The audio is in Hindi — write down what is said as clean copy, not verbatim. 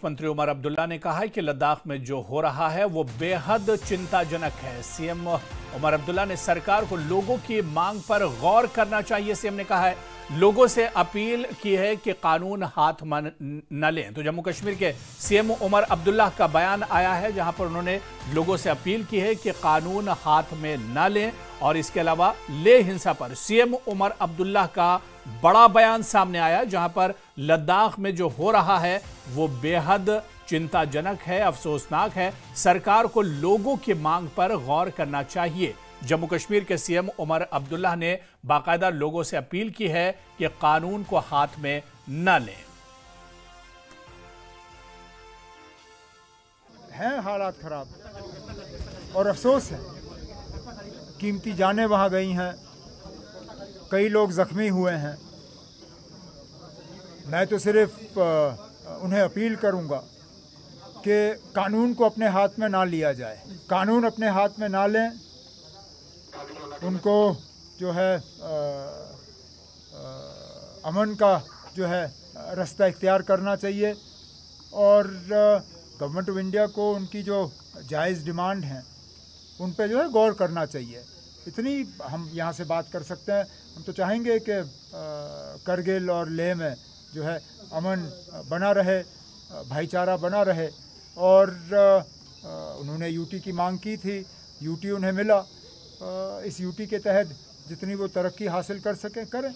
मंत्री उमर अब्दुल्ला ने कहा है कि लद्दाख में जो हो रहा है वो बेहद चिंताजनक है। सीएम उमर अब्दुल्ला ने सरकार को लोगों की मांग पर गौर करना चाहिए। सीएम ने कहा है, लोगों से अपील की है कि कानून हाथ में न लें। तो जम्मू कश्मीर के सीएम उमर अब्दुल्ला का बयान आया है, जहां पर उन्होंने लोगों से अपील की है कि कानून हाथ में न लें। और इसके अलावा ले हिंसा पर सीएम उमर अब्दुल्ला का बड़ा बयान सामने आया, जहां पर लद्दाख में जो हो रहा है वो बेहद चिंताजनक है, अफसोसनाक है। सरकार को लोगों की मांग पर गौर करना चाहिए। जम्मू कश्मीर के सीएम उमर अब्दुल्ला ने बाकायदा लोगों से अपील की है कि कानून को हाथ में न लें। हैं हालात खराब और अफसोस है, कीमती जानें वहां गई हैं, कई लोग जख्मी हुए हैं। मैं तो सिर्फ उन्हें अपील करूंगा कि कानून को अपने हाथ में ना लिया जाए। कानून अपने हाथ में ना लें, उनको जो है अमन का जो है रास्ता इख्तियार करना चाहिए। और गवर्नमेंट ऑफ इंडिया को उनकी जो जायज़ डिमांड हैं उन पे जो है गौर करना चाहिए। इतनी हम यहाँ से बात कर सकते हैं। हम तो चाहेंगे कि करगिल और लेह में जो है अमन बना रहे, भाईचारा बना रहे। और उन्होंने यूटी की मांग की थी, यूटी उन्हें मिला। इस यूटी के तहत जितनी वो तरक्की हासिल कर सकें करें।